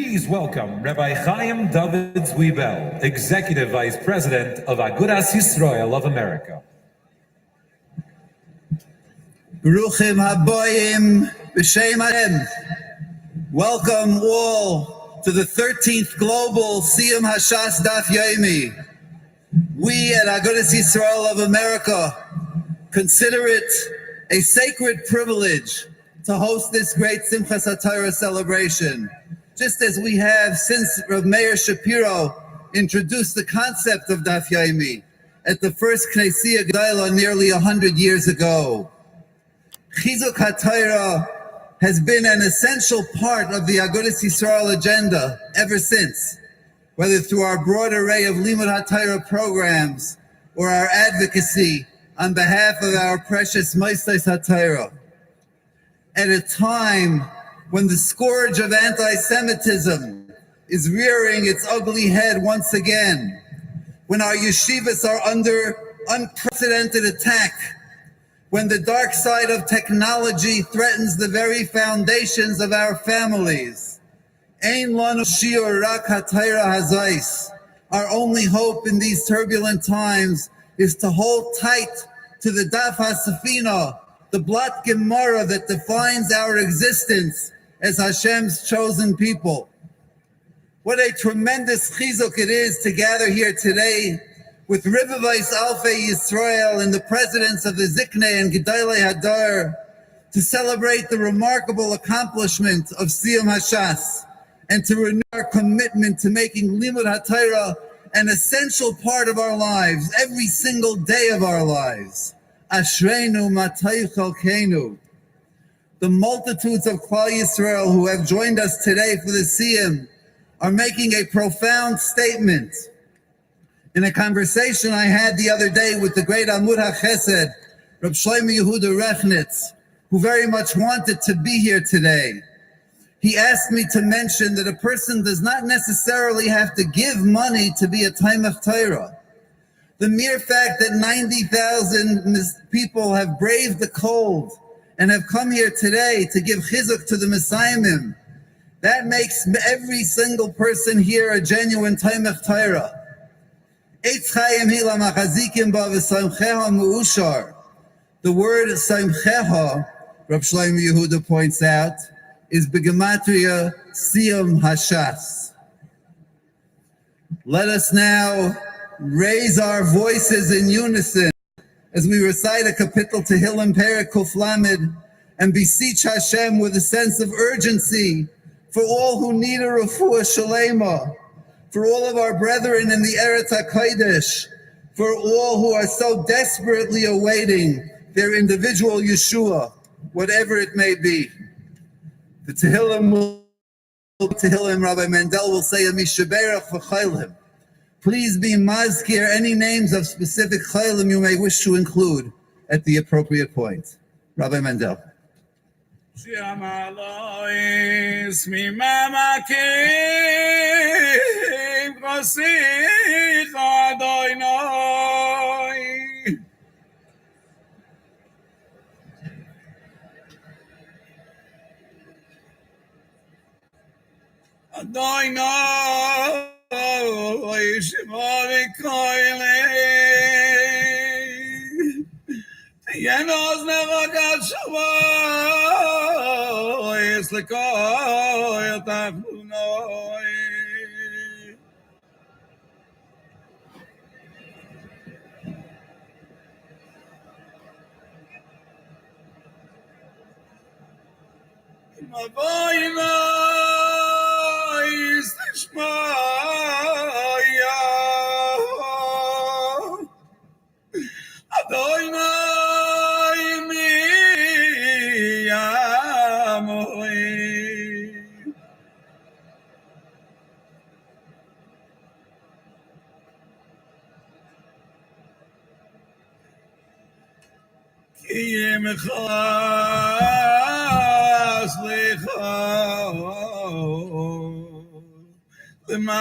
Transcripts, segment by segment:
Please welcome Rabbi Chaim David Zwiebel, Executive Vice President of Agudas Yisrael of America. Baruchim haboyim b'shem Hashem. Welcome all to the 13th Global Siyum Hashas Daf Yomi. We at Agudas Yisrael of America consider it a sacred privilege to host this great Simchas HaTorah celebration, just as we have since Rav Meir Shapiro introduced the concept of Daf Yomi at the first Knessia G'dayla nearly 100 years ago. Chizuk HaTorah has been an essential part of the Agudas Yisrael agenda ever since, whether through our broad array of Limud HaTorah programs or our advocacy on behalf of our precious Mosdos HaTorah. At a time when the scourge of anti-Semitism is rearing its ugly head once again, when our yeshivas are under unprecedented attack, when the dark side of technology threatens the very foundations of our families, Ein lanu shiur rak haTorah hazais. Our only hope in these turbulent times is to hold tight to the Daf HaSafina, the Blat Gemara that defines our existence as Hashem's chosen people. What a tremendous chizuk it is to gather here today with Rivavais Alfei Yisrael and the presidents of the Ziknei and Gedolei Hadar to celebrate the remarkable accomplishment of Siyum Hashas and to renew our commitment to making Limud HaTorah an essential part of our lives, every single day of our lives. Ashreinu matay chalkeinu. The multitudes of Klal Yisrael who have joined us today for the Siyum are making a profound statement. In a conversation I had the other day with the great Amud HaChesed, Reb Shlomo Yehuda Rechnitz, who very much wanted to be here today, he asked me to mention that a person does not necessarily have to give money to be a Taimach Torah. The mere fact that 90,000 people have braved the cold and have come here today to give chizuk to the Messiahim, that makes every single person here a genuine Taimach Torah. The word Samcheha, Rav Shlomo Yehuda points out, is Begematria Siyum Hashas. Let us now raise our voices in unison as we recite a kapitel Tehillim Perek Kuf Lamed and beseech Hashem with a sense of urgency for all who need a refuah shalema, for all of our brethren in the Eretz HaKodesh, for all who are so desperately awaiting their individual Yeshua, whatever it may be. The Tehillim Rabbi Mendel will say, Mishaberach v'chaylim. Please be mazkir any names of specific chaylim you may wish to include at the appropriate point. Rabbi Mendel. Yenos nevagat shavois lekoy tachunoi. Mavoynois tishmaya Adoinoi mi amoi. Ki yemechas lecha leman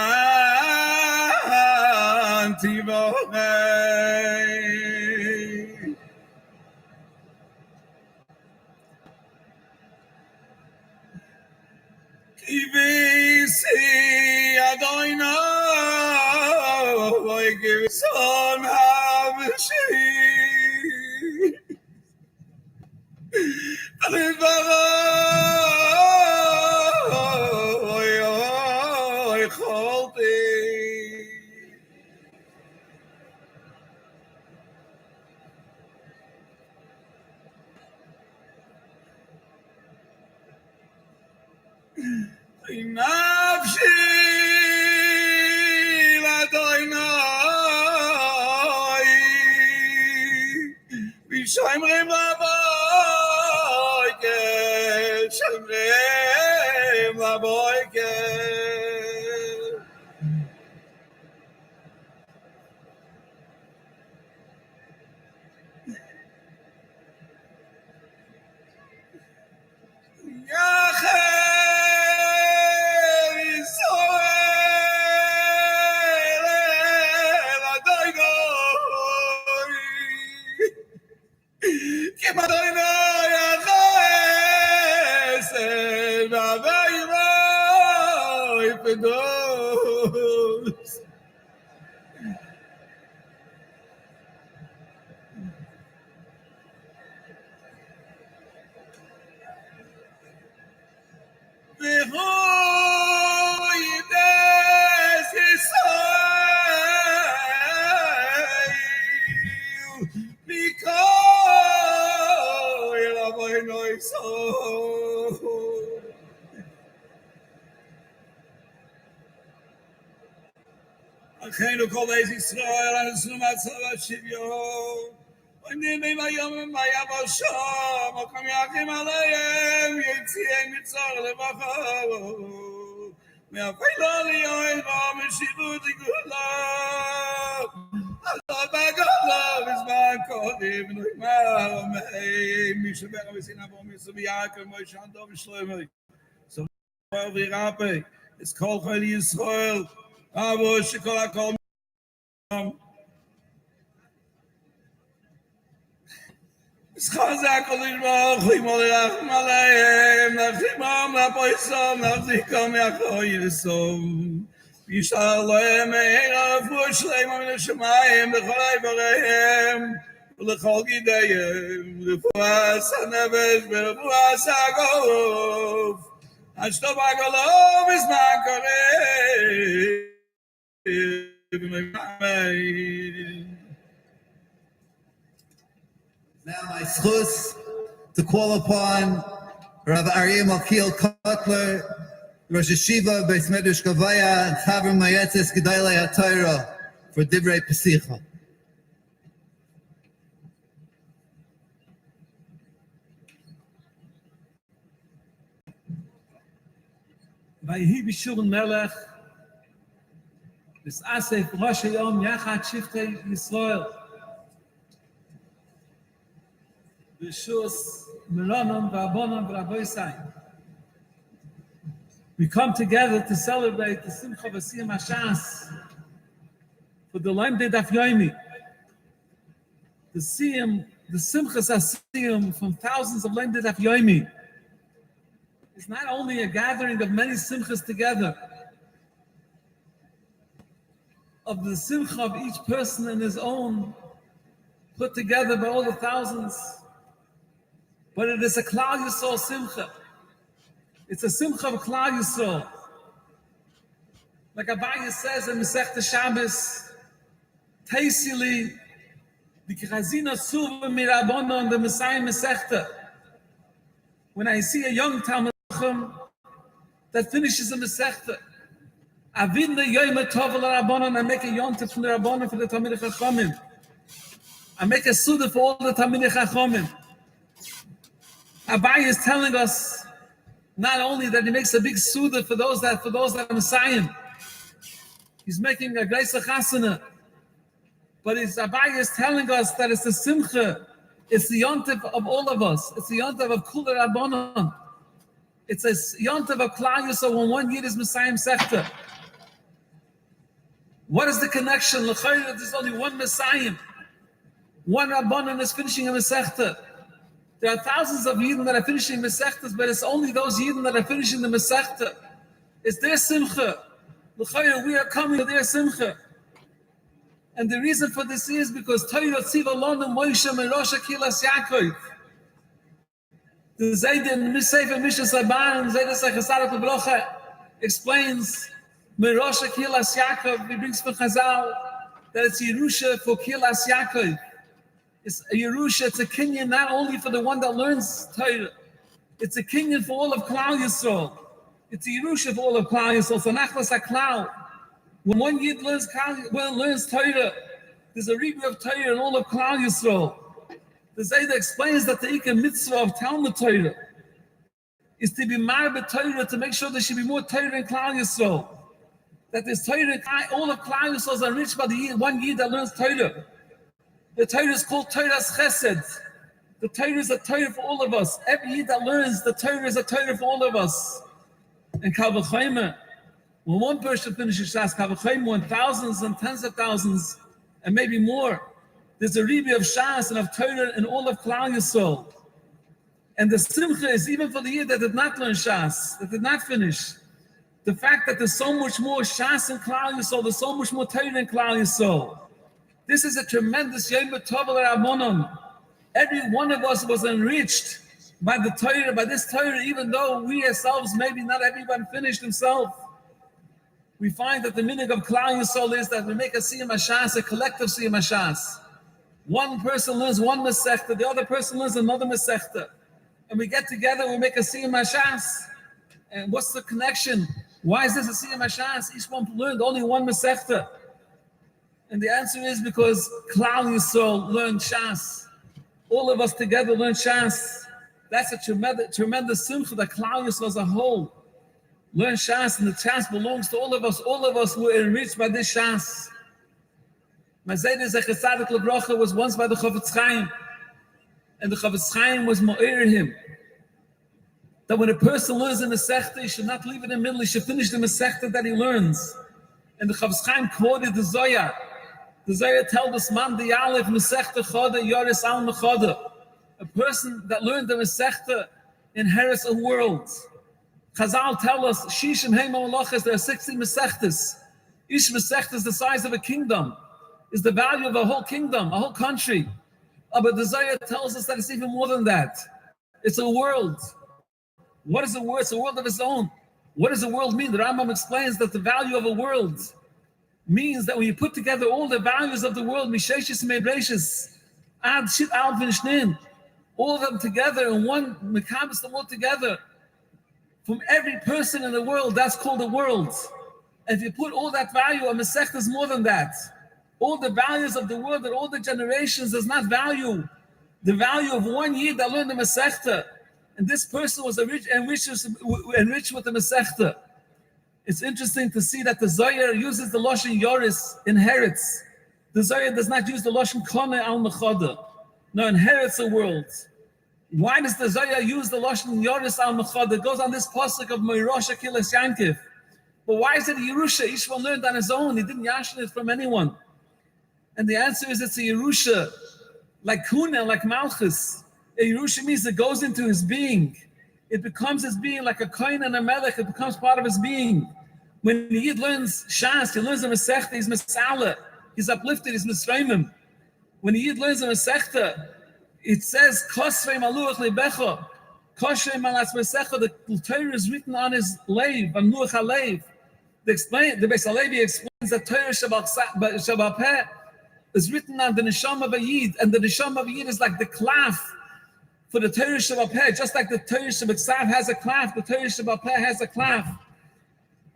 tivochei. Ki v'si Shomrim laboike, shomrim laboike. Yachel Yisrael el Adoinoi, Kim Adoinoi Achesed v'Aveiroi Pedos. V'Hoy Des Yisrael Mikol Avoinoi So. Achenu kol Beis Yisrael anasnu matzavat shivyon. Onim hayom mayavosham okom yachim aleihem yitziem mitzor levacha. Me'afilo liyoin v'ameshivut igula. Allah b'golav izman kodim noimar omeim. Mishaber v'sin avo mitzvah Yaakov Moshe Dov Shlomo. So v'irape es kol chol Yisrael. Avo shekol hakol. Schazak olishma chimolach malayim nachimam lapoisom nachzikom yachoyisom yishalem eirav v'shleim amin hashemayim b'cholai v'reihem v'lechol gideyim v'fuas hanevesh v'fuas hagolov ashtov hagolov izman koreh. Now my schus to call upon Rav Aryeh Malkiel Kotler, Rosh Yeshiva, Beis Medrash Gavaya, and Chaver Mayetzes Gedolei HaTorah for Divrei Pesicha. Vayhi b'shur melech, v's'asef Rosh Hayom yachad shiftei Yisrael. B'shus Meronom v'Abonom v'Raboisai. We come together to celebrate the Simcha v'Siyum Hashas for the Lamed Daf Yomi. The Siyum, the Simchas HaSiyum from thousands of Lamed Daf Yomi. It's not only a gathering of many Simchas together, of the Simcha of each person in his own, put together by all the thousands, but it is a Klal Yisrael Simcha. It's a Simcha of Klal Yisrael. Like Abaye says in Masechta Shabbos, Teisili, the Chazina Suva Mirabonon, the Messiah Masechta. When I see a young Talmud that finishes a Masechta, Avinda Yoyma Tov Rabbanon, I make a yontif from the Rabbanon for the Talmidei Chachamim. I make a Suda for all the Talmidei Chachamim. Abaye is telling us not only that he makes a big Suda for those that are Messiah, he's making a Geisa Chasana, but Abaye is telling us that it's a Simcha, it's the yontif of all of us, it's the yontif of Kula Rabbanon, it's a yontif of Klal Yisrael when one Yid is Messiah Sechta. What is the connection? There's only one Messiah. One Rabbanon is finishing a Masechta. There are thousands of Yidden that are finishing Masechtas, but it's only those Yidden that are finishing the Masechta. It's their Simcha. We are coming to their Simcha. And the reason for this is because Torah Tziva Lonu Moshe Merosha Kilas Yaakov. The Zaydin Misefer Mishnah Saban, Zaydin Sechasarat Lebrocha explains Merosha Kilas Yaakov. He brings for Chazal that it's Yerusha for Kilas Yaakov. It's a Yerusha, it's a kinyan not only for the one that learns Torah, it's a kinyan for all of Klal Yisrael. It's a Yerusha for all of Klal Yisrael. So Nachlas HaKlal, when one Yid learns Torah, there's a review of Torah in all of Klal Yisrael. The Zayda explains that the Ika mitzvah of Talmud Torah is to be marbet Torah, to make sure there should be more Torah in Klal Yisrael. That there's Torah, all of Klal Yisrael are enriched by the one Yid that learns Torah. The Torah is called Torah's Chesed. The Torah is a Torah for all of us. Every Yid that learns the Torah is a Torah for all of us. And Kal V'chomer, when one person finishes Shas, Kal V'chomer, when thousands and tens of thousands, and maybe more, there's a Rebbe of Shas and of Torah in all of Klal Yisrael. And the Simcha is even for the Yid that did not learn Shas, that did not finish. The fact that there's so much more Shas in Klal Yisrael, there's so much more Torah in Klal Yisrael. This is a tremendous Yom Tov Rabbanon. Every one of us was enriched by the Torah, by this Torah, even though we ourselves, maybe not everyone finished himself. We find that the meaning of Klal Yisrael is that we make a Siyum Hashas, a collective Siyum Hashas. One person learns one Masechta, the other person learns another Masechta. And we get together, we make a Siyum Hashas. And what's the connection? Why is this a Siyum Hashas? Each one learned only one Masechta. And the answer is because Klal Yisrael learned Shas. All of us together learn Shas. That's a tremendous simcha that Klal Yisrael as a whole learn Shas, and the Shas belongs to all of us. All of us were enriched by this Shas. Mazayda Zecher Tzadik L'Bracha was once by the Chofetz Chaim, and the Chofetz Chaim was mo'er him that when a person learns in the Masechta, he should not leave it in the middle. He should finish the Masechta that he learns. And the Chofetz Chaim quoted the Zohar. The Zohar tells us, "Man the Aleph Masechta Choda Yoris Al Mechoda." A person that learned the Masechta inherits a world. Chazal tell us, "Shishim Heima Malachas." There are 60 Masechtas. Each Masechta is the size of a kingdom. Is the value of a whole kingdom, a whole country. But the Zohar tells us that it's even more than that. It's a world. What is a world? It's a world of its own. What does a world mean? The Rambam explains that the value of a world means that when you put together all the values of the world, Misheshis Mebreshis, Ad Shit Al Vinshnin, all of them together in one, Mekabas them all together, from every person in the world, that's called a world. And if you put all that value, a Masechta is more than that. All the values of the world and all the generations does not value the value of one Yid that learned the Masechta. And this person was enriched with the Masechta. It's interesting to see that the Zohar uses the Lashon Yoris, inherits. The Zohar does not use the Lashon Kone Al Mechoda. No, inherits a world. Why does the Zohar use the Lashon Yoris Al Mechoda? It goes on this pasuk of Moirosha Kilas Yankiv. But why is it Yerusha? Each one learned on his own. He didn't yashin it from anyone. And the answer is it's a Yerusha, like Kuna, like Malchus. A Yerusha means it goes into his being. It becomes his being like a kohen and a melech. It becomes part of his being. When the Yid learns Shas, he learns the Masechta, he's Mesala. He's uplifted, he's Misraimim. When the Yid learns the Masechta, it says, Kosvei Maluach Lebecha. Kosvei Malas Masecha, the Torah is written on his leiv, on Luach HaLeiv. The Beis HaLevi explains that Torah Shabbat Peh is written on the Neshama of a Yid, and the Neshama of a Yid is like the klaf for the Torah Shabbat Peh. Just like the Torah Shabbat has a klaf, the Torah Shabbat Peh has a klaf.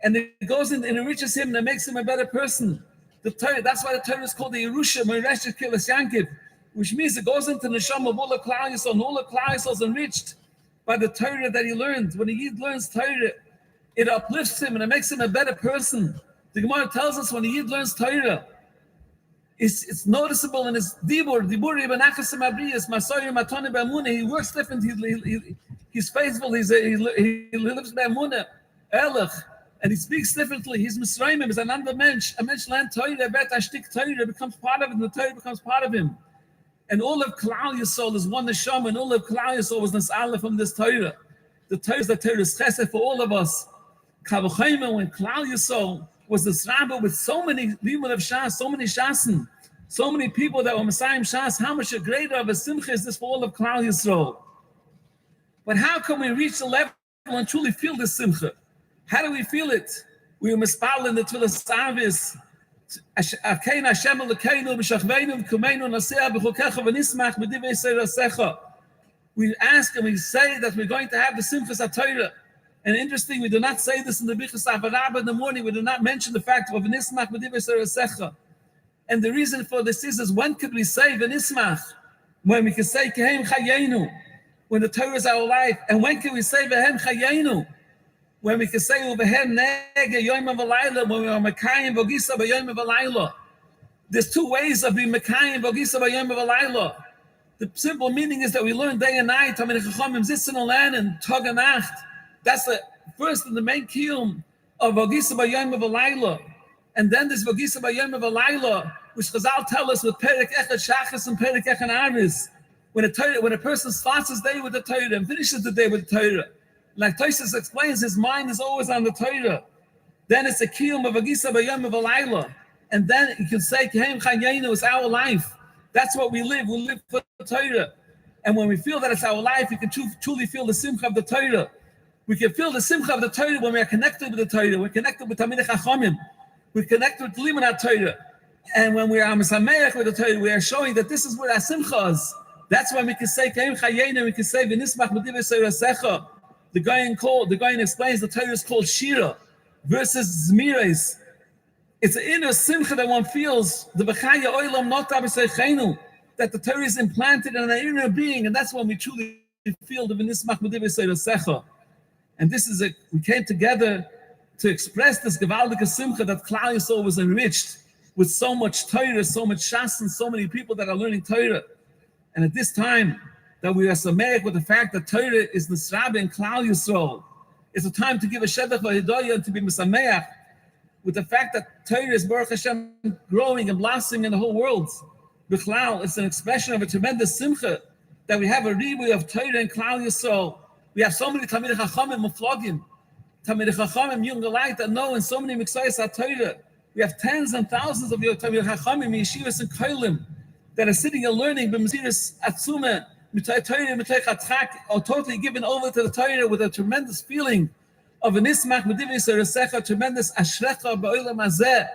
And it goes in and enriches him and it makes him a better person. The Torah, that's why the Torah is called the Yerusha, Moireshet Kilas Yankiv, which means it goes into the Neshama of all the Klal Yisrael, and all the Klal Yisrael is enriched by the Torah that he learned. When a Yid learns Torah, it uplifts him and it makes him a better person. The Gemara tells us when a Yid learns Torah, it's noticeable in his dibur ibn Achas Mabriyas, Masoyer Matone B'Amunah. He works different. He's faithful. He lives B'Amunah, Elech, and he speaks differently. He's Misraimim. He's another mensch. A mensch learns Torah, bet Ashtik Torah becomes part of it, and the Torah becomes part of him. And all of Klal Yisrael is one neshama, and all of Klal Yisrael was Nas'ala from this Torah. The Torah is chesed for all of us. Kavachayim, when Klal Yisrael was this rabbi with so many limud of Shas, so many Shasen, so many people that were Messiah Shas, how much a greater of a simcha is this for all of Klal Yisrael? But how can we reach the level and truly feel this simcha? How do we feel it? We were mispal in the Tfilah Savis. Akein Hashem Elokeinu b'shachveinu v'kumeinu naseah b'chokecha v'nismach b'divei seirasecha. We ask and we say that we're going to have the simchas HaTorah. And interesting, we do not say this in the Bichas Avarabba in the morning. We do not mention the fact of v'nismach b'divei seirasecha. And the reason for this is when could we say v'nismach? When we can say Kehem Chayenu, when the Torah is our life. And when can we say Vehem Chayenu? When we can say Uvehem Nege Yom V'Layla, when we are Mekayim V'Gisa B'Yom V'Layla. There's two ways of being Mekayim V'Gisa B'Yom V'Layla. The simple meaning is that we learn day and night. Tamid Chachamim Sitzen Olan and Tag and Nacht. That's the first and the main kiyum of V'Gisa B'Yom V'Layla. And then there's V'Gisa B'Yom V'Layla, which Chazal tell us with Perek Echad Shachas and Perek Echad Aris. When a person starts his day with the Torah and finishes the day with the Torah, like Tosfos explains, his mind is always on the Torah. Then it's a kiyum of V'Gisa B'Yom V'Layla. And then you can say, Kehem Chayenu is our life. That's what we live. We live for the Torah. And when we feel that it's our life, we can truly feel the simcha of the Torah. We can feel the simcha of the Torah when we are connected with the Torah. We're connected with Tamid Chachamim. We're connected with Limanat Torah. And when we are Mesameach with the Torah, we are showing that this is where our simcha is. That's why we can say, Kehem Chayenu, we can say, V'nismach B'divei Seirasecha. The Goyen explains the Torah is called Shira versus Zmires. It's an inner simcha that one feels, the B'chaya Olam Nota B'Seichenu, that the Torah is implanted in an inner being, and that's when we truly feel the V'nismach B'divei Seirasecha. And we came together to express this Gewaldige Simcha that Klal Yisrael was enriched with so much Torah, so much Shas, and so many people that are learning Torah. And at this time, that we are sameach with the fact that Torah is Nisrabe in Klal Yisrael. It's a time to give a Shevach V'Hidoyah and to be Mesameach with the fact that Torah is Baruch Hashem growing and blossoming in the whole world. B'chlal, it's an expression of a tremendous simcha that we have a ribui of Torah in Klal Yisrael. We have so many Tamid Chachamim Muflogim, Tamid Chachamim Young Light that know in so many Miksayas HaTorah. We have tens and thousands of your Tamid Chachamim, Yeshivas and Koilim that are sitting and learning b'Mesiras Atzumah, are totally given over to the Torah with a tremendous feeling of an ismach b'divei seirasecha, tremendous ashrecha ba'olam hazeh,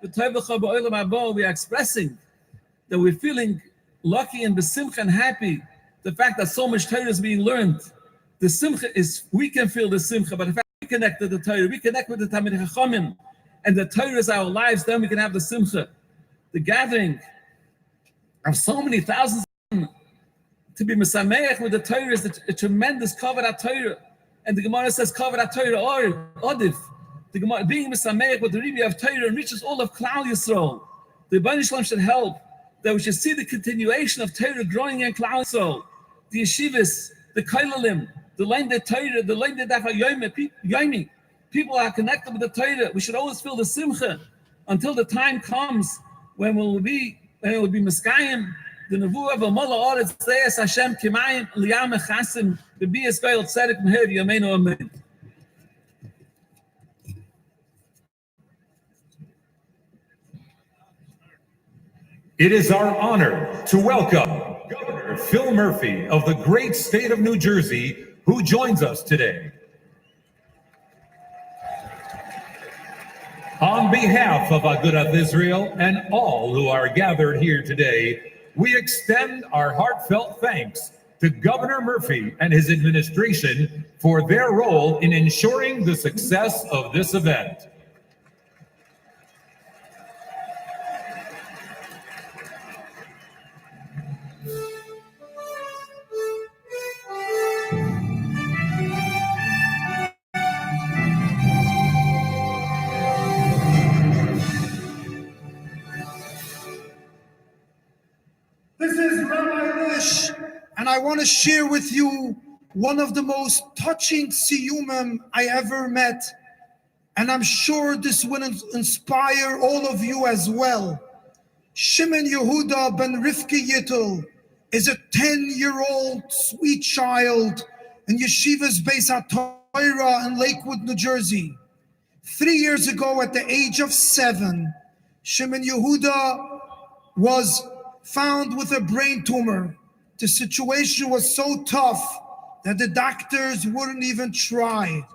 v'toivecha ba'olam habo. We are expressing that we're feeling lucky and besimcha and happy. The fact that so much Torah is being learned, the simcha is, we can feel the simcha, but the fact we connect to the Torah, we connect with the Tamid Chachamim, and the Torah is our lives, then we can have the simcha. The gathering of so many thousands to be mesameach with the Torah is a tremendous kavod Torah, and the Gemara says kavod Torah or odif. The Gemara being mesameach with the ribi of Torah enriches all of Klal Yisrael. The Rebbeinu Shalom should help that we should see the continuation of Torah growing in Klal Yisrael. The yeshivas, the koilalim, the learned Torah, the learned daf yomi. People are connected with the Torah. We should always feel the simcha until the time comes when it will be meskayim. The nevuah of Amala Oretz Zeis Hashem Kimayim Liyam Echasim B'Bias Goyel Tzedek Meher Yameinu Amen. It is our honor to welcome Governor Phil Murphy of the great state of New Jersey, who joins us today. On behalf of Agudath Israel and all who are gathered here today, we extend our heartfelt thanks to Governor Murphy and his administration for their role in ensuring the success of this event. This is Rabbi Lish, and I want to share with you one of the most touching Siyumim I ever met, and I'm sure this will inspire all of you as well. Shimon Yehuda ben Rivki Yittel is a 10-year-old sweet child in Yeshiva's Beis HaTorah in Lakewood, New Jersey. 3 years ago, at the age of 7, Shimon Yehuda was found with a brain tumor. The situation was so tough that the doctors wouldn't even try.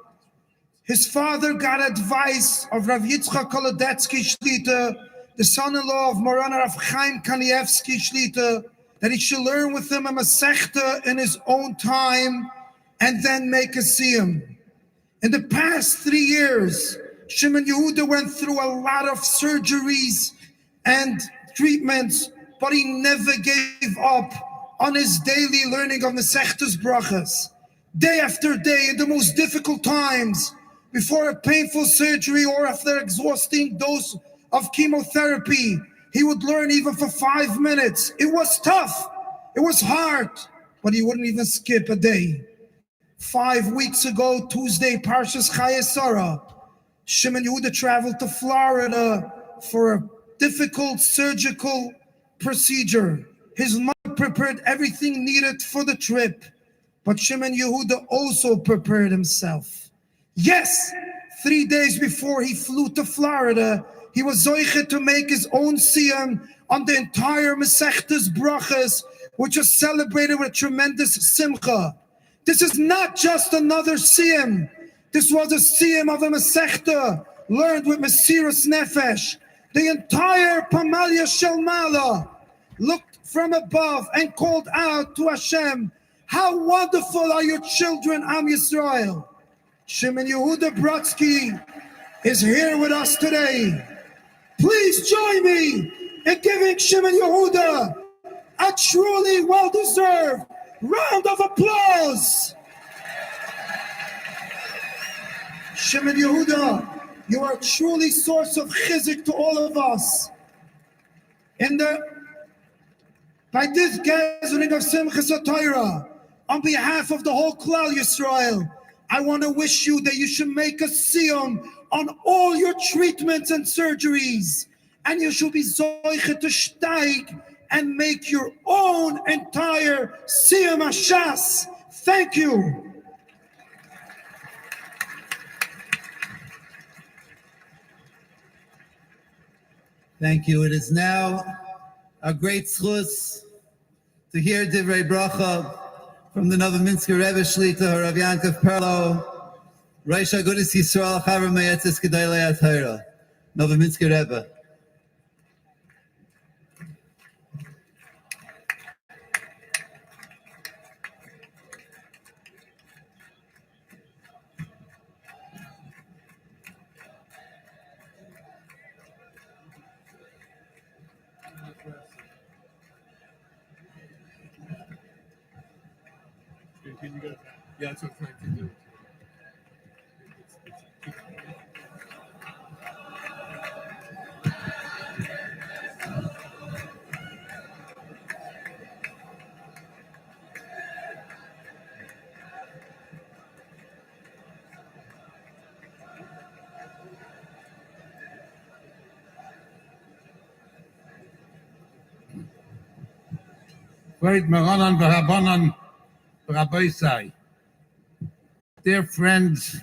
His father got advice of Rav Yitzchak Kolodetsky Shlita, the son-in-law of Moran Rav Chaim Kanievsky Shlita, that he should learn with him a Masechta in his own time and then make a Siyum. In the past 3 years, Shimon Yehuda went through a lot of surgeries and treatments, but he never gave up on his daily learning of Masechtas Brachas. Day after day, in the most difficult times, before a painful surgery or after an exhausting dose of chemotherapy, he would learn even for 5 minutes. It was tough, it was hard, but he wouldn't even skip a day. 5 weeks ago, Tuesday, Parshas Chayei Sarah, Shimon Yehuda traveled to Florida for a difficult surgical procedure. His mother prepared everything needed for the trip, but Shimon Yehuda also prepared himself. Yes, 3 days before he flew to Florida, he was zoiche to make his own siyum on the entire Masechtas Brachas, which was celebrated with a tremendous simcha. This is not just another siyum. This was a siyum of a Masechta learned with Mesiras Nefesh. The entire Pamalia Shelmala looked from above and called out to Hashem, "How wonderful are your children, Am Yisrael." Shimon Yehuda Brodsky is here with us today. Please join me in giving Shimon Yehuda a truly well-deserved round of applause. Shimon Yehuda, you are truly source of chizik to all of us. By this gathering of Simchas Torah, on behalf of the whole Klal Yisrael, I want to wish you that you should make a siyum on all your treatments and surgeries, and you should be zoiche to steig and make your own entire siyum hashas. Thank you. Thank you. It is now a great schus to hear Divrei Bracha from the Novominsker Rebbe Shlita, Rav Yankov Perlo, Reish Agudas Yisrael Chaver Meyetzes Gedolei HaTorah, Novominsker Rebbe. Yeah, that's what I'm trying to do. Great Maranan V'Rabanan V'Rabosai. Dear friends,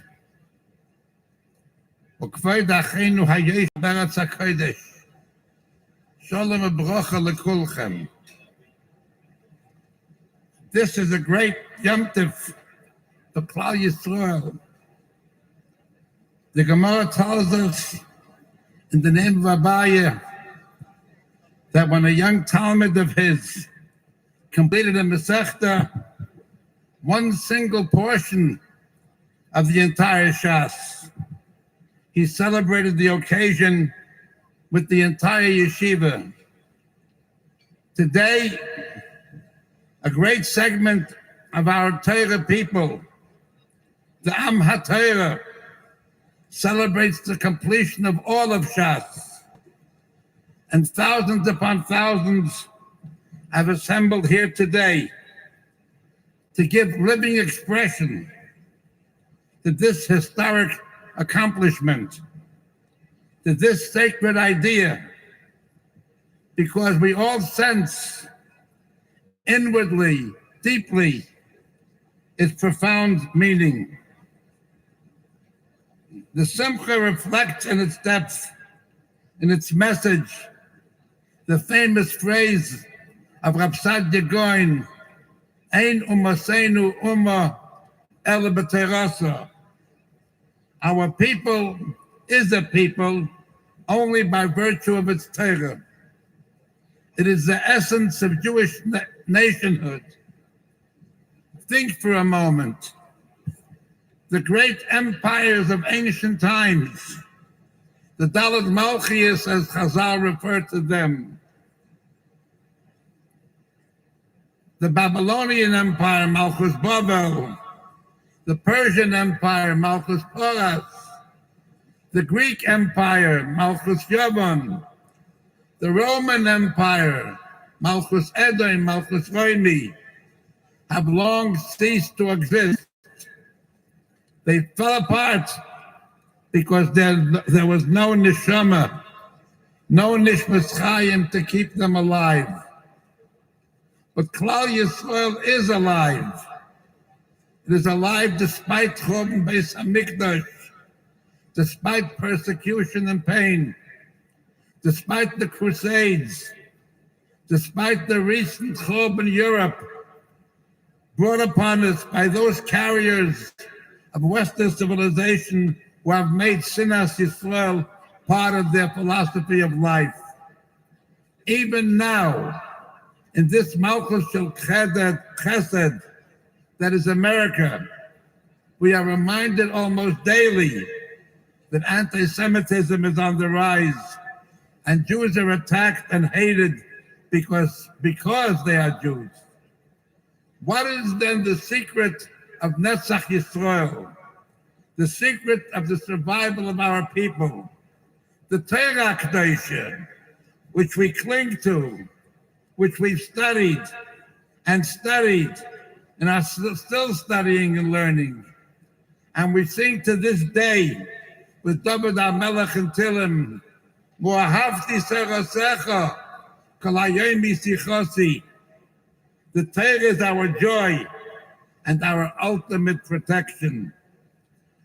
וכבוד אחינו היש בארץ הקודש, Shalom וברכה לכולכם. This is a great Yom Tov for Klal Yisrael. The Gemara tells us in the name of Abaye that when a young Talmud of his completed a Masechta, one single portion of the entire Shas, he celebrated the occasion with the entire yeshiva. Today, a great segment of our Torah people, the Am HaTorah, celebrates the completion of all of Shas. And thousands upon thousands have assembled here today to give living expression to this historic accomplishment, to this sacred idea, because we all sense inwardly, deeply, its profound meaning. The Simcha reflects in its depth, in its message, the famous phrase of Rav Sadia Gaon, Ein umaseinu umma ela b'terasa. Our people is a people only by virtue of its Torah. It is the essence of Jewish nationhood. Think for a moment. The great empires of ancient times, the Dalet Malchias, as Chazal referred to them, the Babylonian Empire, Malchus Babel, the Persian Empire, Malchus Porus, the Greek Empire, Malchus Yavon, the Roman Empire, Malchus Edom, Malchus Roimi, have long ceased to exist. They fell apart because there was no neshama, no nishmas chayim to keep them alive. But Klal Yisrael is alive. It is alive despite Churban Beis Hamikdash, despite persecution and pain, despite the Crusades, despite the recent Churban Europe brought upon us by those carriers of Western civilization who have made Sinas Yisrael part of their philosophy of life. Even now, in this Malchus Shel Chesed that is America, we are reminded almost daily that anti-Semitism is on the rise and Jews are attacked and hated because they are Jews. What is then the secret of Netzach Yisrael? The secret of the survival of our people? The Torah Kedosha, which we cling to, which we've studied and are still studying and learning. And we sing to this day with David HaMelech and Tilim, Mo'ahavti Serosecha, Kol Hayomi Sichosi. The Torah is our joy and our ultimate protection.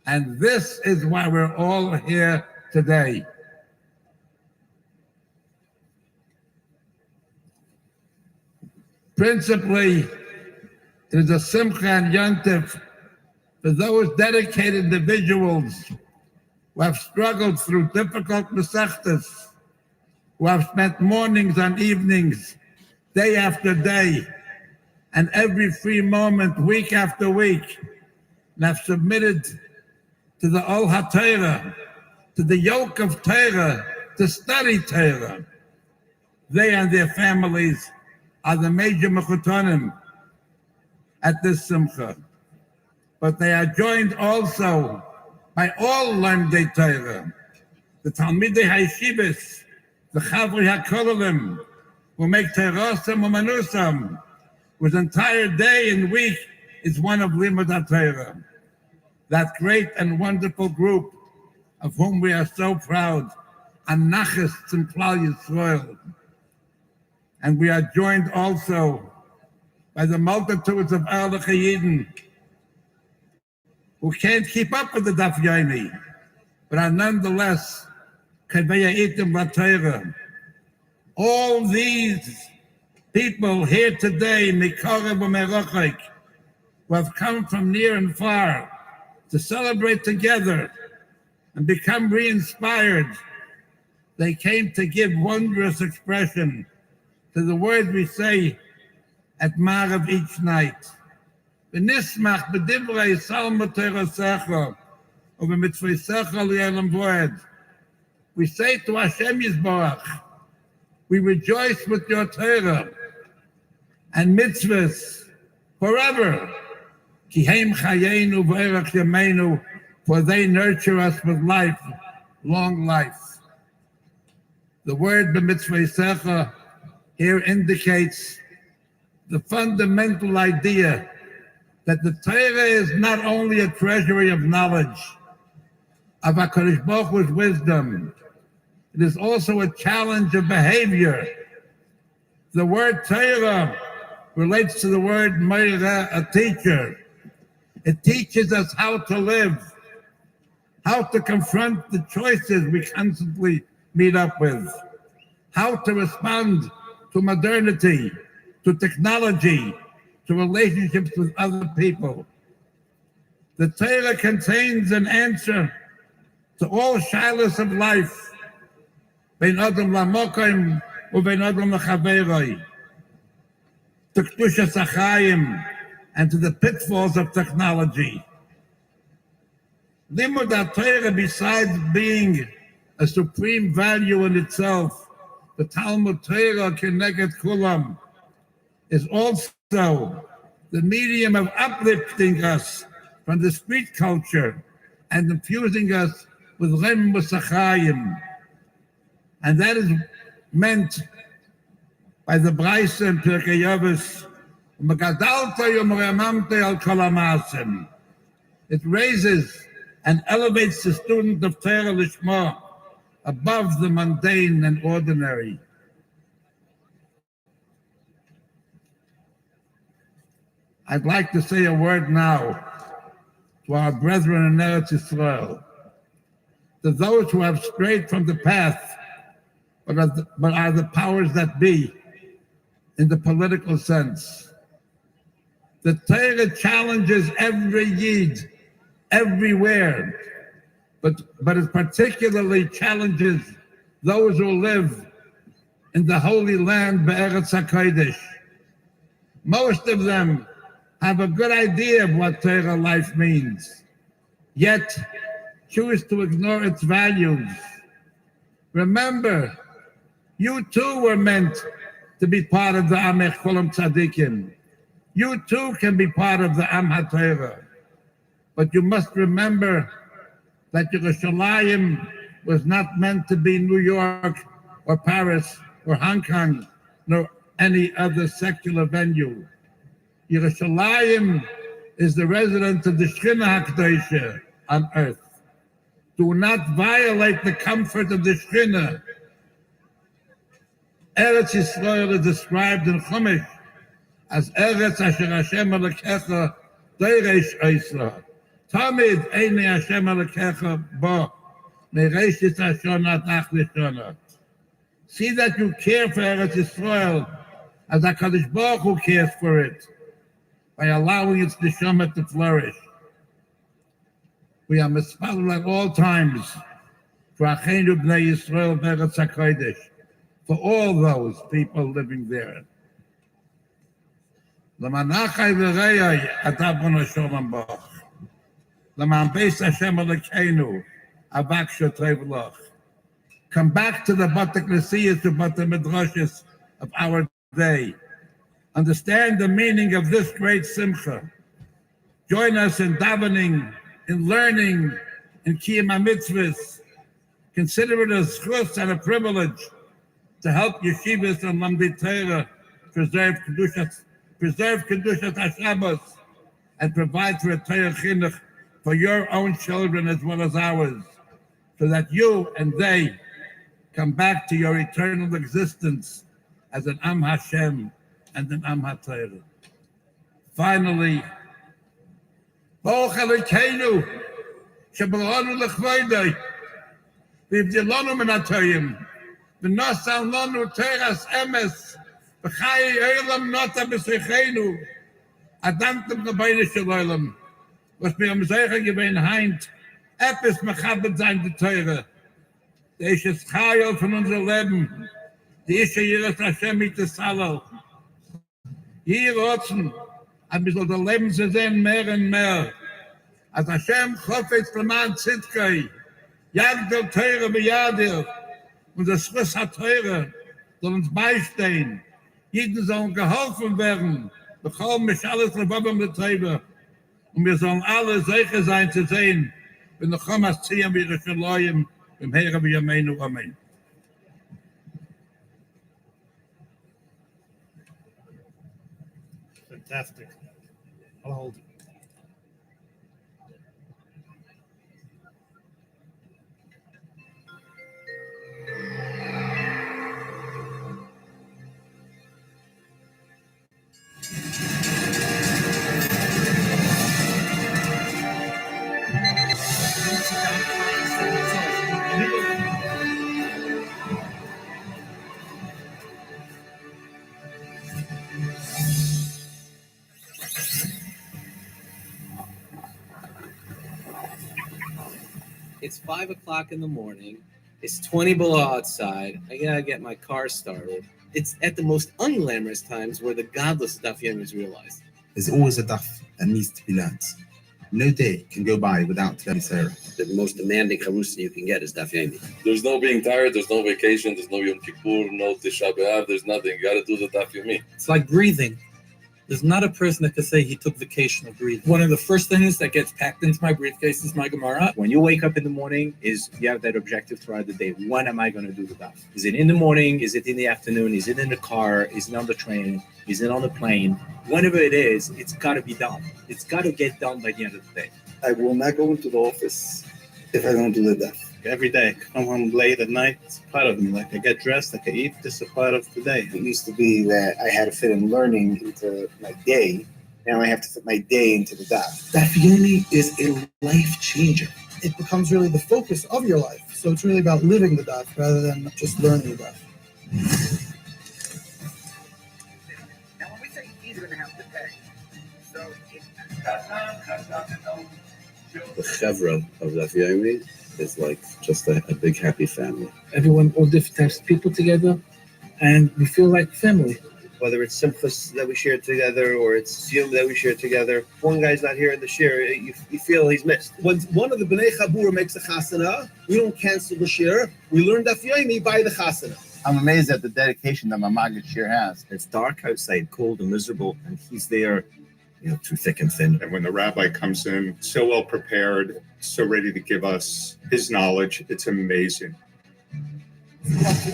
And this is why we're all here today. Principally, it is a Simcha and Yontif for those dedicated individuals who have struggled through difficult Masechtas, who have spent mornings and evenings, day after day, and every free moment, week after week, and have submitted to the Ol HaTorah, to the yoke of Torah, to study Torah. They and their families are the major mechutonim at this simcha. But they are joined also by all Lemdei Torah, the Talmidei HaYeshivos, the Chavri HaKolelim, who make Torosam Umanusam, whose entire day and week is one of Limud HaTorah. That great and wonderful group of whom we are so proud, Anachists and Klal Yisrael. And we are joined also by the multitudes of Erlich Yidden who can't keep up with the Daf Yomi, but are nonetheless Kaveitim Latera. All these people here today, Mikorev Umerachik, who have come from near and far to celebrate together and become re-inspired, they came to give wondrous expression to the word we say at Marav each night. V'nismach b'divrei salmo terosecha, or b'mitzvosecha li'olam voed. We say to Hashem Yisborach, we rejoice with your Torah and mitzvahs forever. Ki heim chayenu v'erach yameinu, for they nurture us with life, long life. The word b'mitzvosecha here indicates the fundamental idea that the Torah is not only a treasury of knowledge, of HaKadosh Baruch Hu's wisdom, it is also a challenge of behavior. The word Torah relates to the word Meira, a teacher. It teaches us how to live, how to confront the choices we constantly meet up with, how to respond to modernity, to technology, to relationships with other people. The Torah contains an answer to all shilas of life, bein adam lamokim ubein adam lachaveroi, to kedushas hachayim, and to the pitfalls of technology. Limud HaTorah, besides being a supreme value in itself, the Talmud Torah Keneged Kulam, is also the medium of uplifting us from the street culture and infusing us with Rem Musachayim. And that is meant by the Braise and Pirkei Avos, it raises and elevates the student of Torah Lishma above the mundane and ordinary. I'd like to say a word now to our brethren in Eretz Yisrael, to those who have strayed from the path, but are the powers that be in the political sense. The Torah challenges every Yid, everywhere, but it particularly challenges those who live in the Holy Land, Be'eretz HaKodesh. Most of them have a good idea of what Torah life means, yet choose to ignore its values. Remember, you too were meant to be part of the Amech Kolam Tzadikim. You too can be part of the Am HaTorah. But you must remember that Yerushalayim was not meant to be New York or Paris or Hong Kong, nor any other secular venue. Yerushalayim is the residence of the Shekhinah HaKadoshah on earth. Do not violate the comfort of the Shekhinah. Eretz Yisrael is described in Chumash as Eretz Asher Hashem Elokecha Doresh Oisra. Tamid Eine Hashem Elokecha Bo Mereshis Hashona Tach Lishona. See that you care for Eretz Yisrael as HaKadosh Baruch Hu cares for it by allowing its neshama to flourish. We are mispalel at all times for Achenu Bnei Yisrael Be'eretz HaKodesh, for all those people living there. L'manachai v'reyai atavon Hashem bach. L'man beis Hashem Elokeinu avak shotrev loch. Come back to the Bate Knesiyos, to Bate Midrashos of our day. Understand the meaning of this great simcha. Join us in davening, in learning, in kiyum mitzvahs. Consider it a zchus and a privilege to help yeshivas and lamdei Torah preserve Kedushas HaShabbos and provide for a Torah chinuch for your own children as well as ours, so that you and they come back to your eternal existence as an Am Hashem and an Am HaTorah. Finally, Baruch Elokeinu shebaranu l'chvoidei v'ivdilonu min ha'toyim v'nosan lanu teras emes v'chai olam nota b'seichenu adantem l'bayne shel olam was mir am Zeichen gewesen heint epis mechabed sein die Teure. Der ist das Chayil von unserem Leben. Die ist ja Yiras Hashem mit der Salal. Hier rotzen, ein bisschen der Leben zu sehen, mehr und mehr. Als Hashem chofetz leman Zitkei, jag der Teure bejadir, und das Schluss hat Teure, soll uns beistehen. Jeden sollen geholfen werden, bekommen mich alles Rebabam der Teure. Und wir sollen alle sicher sein zu sehen, wenn der Chamas Siyum Yerushalayim im Heere B'Yameinu. Amen. Fantastic. I'll hold it. It's 5 o'clock in the morning. It's 20 below outside. I gotta get my car started. It's at the most unglamorous times where the godless Daf Yomi is realized. There's always a daf that needs to be learnt. No day can go by without telling Sarah. The most demanding charusa you can get is Daf Yomi. There's no being tired, there's no vacation, there's no Yom Kippur, no Tisha B'Av, there's nothing. You got to do the Daf Yomi. It's like breathing. There's not a person that could say he took vacation of breathing. One of the first things that gets packed into my briefcase is my Gemara. When you wake up in the morning, you have that objective throughout the day. When am I going to do the daf? Is it in the morning? Is it in the afternoon? Is it in the car? Is it on the train? Is it on the plane? Whenever it is, it's got to be done. It's got to get done by the end of the day. I will not go into the office if I don't do the daf. Every day, I come home late at night. It's part of me. Like I get dressed, like I eat. This is a part of the day. It used to be that I had to fit in learning into my day. Now I have to fit my day into the daf. Daf Yomi is a life changer. It becomes really the focus of your life. So it's really about living the daf rather than just learning the daf. Now when we say he's going to have to pay, so The chevra of Daf Yomi is like just a big happy family. Everyone, all different types of people together, and we feel like family. Whether it's Simchas that we share together or it's Siyum that we share together, one guy's not here in the share, you feel he's missed. When one of the Bnei Chabura makes a chasana, we don't cancel the share. We learn Daf Yomi by the chasana. I'm amazed at the dedication that my Maggid share has. It's dark outside, cold and miserable, and he's there, through thick and thin. And when the rabbi comes in, so well prepared, so ready to give us his knowledge, it's amazing. It's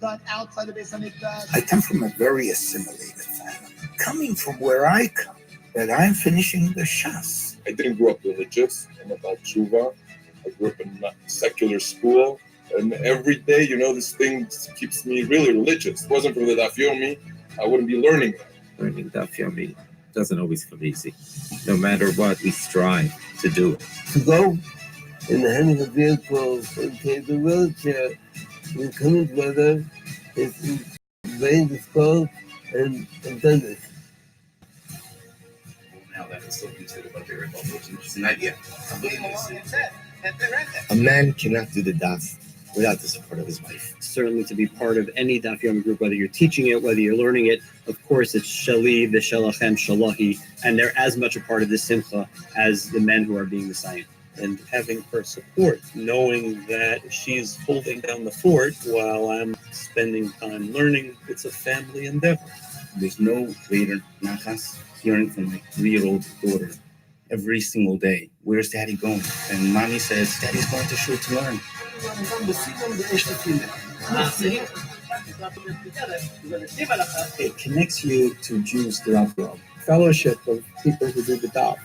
not outside of Beis Hamikdash. I come from a very assimilated family. Coming from where I come, that I'm finishing the Shas. I didn't grow up religious. I'm about tshuva. I grew up in a secular school. And every day, this thing keeps me really religious. If it wasn't for the Daf Yomi, I wouldn't be learning that. Learning Daf Yomi doesn't always come easy. No matter what, we strive to do it. To go in the hand of a vehicle and take the wheelchair, we come together, it's very difficult and done it. Now that is still considered a very vulnerable, which is not yet. A man cannot do the daf without the support of his wife. Certainly to be part of any Daf Yomi group, whether you're teaching it, whether you're learning it, of course it's Shali, V'Shalachem, Shalahi, and they're as much a part of the Simcha as the men who are being Messiah. And having her support, knowing that she's holding down the fort while I'm spending time learning, it's a family endeavor. There's no greater nachas hearing from my 3-year-old daughter every single day. Where's Daddy going? And Mommy says, Daddy's going to shul to learn. It connects you to Jews throughout the world. Fellowship of people who do the daf.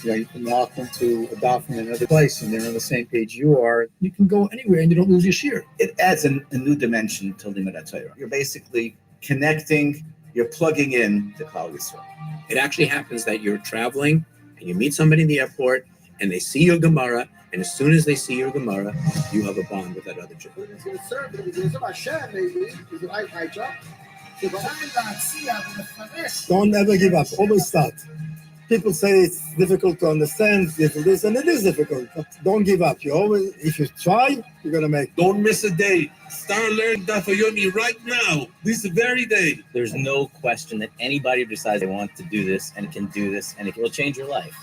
You can walk into a daf in another place and they're on the same page you are. You can go anywhere and you don't lose your shir. It adds a new dimension to Limud Torah. You're basically connecting, you're plugging in to Klal Yisrael. It actually happens that you're traveling and you meet somebody in the airport and they see your Gemara, and as soon as they see your Gemara, you have a bond with that other Jew. Don't ever give up. Always start. People say it's difficult to understand this, and it is difficult. But don't give up. If you try, you're gonna make. Don't miss a day. Start learning Daf Yomi right now. This very day. There's no question that anybody who decides they want to do this and can do this, and it will change your life.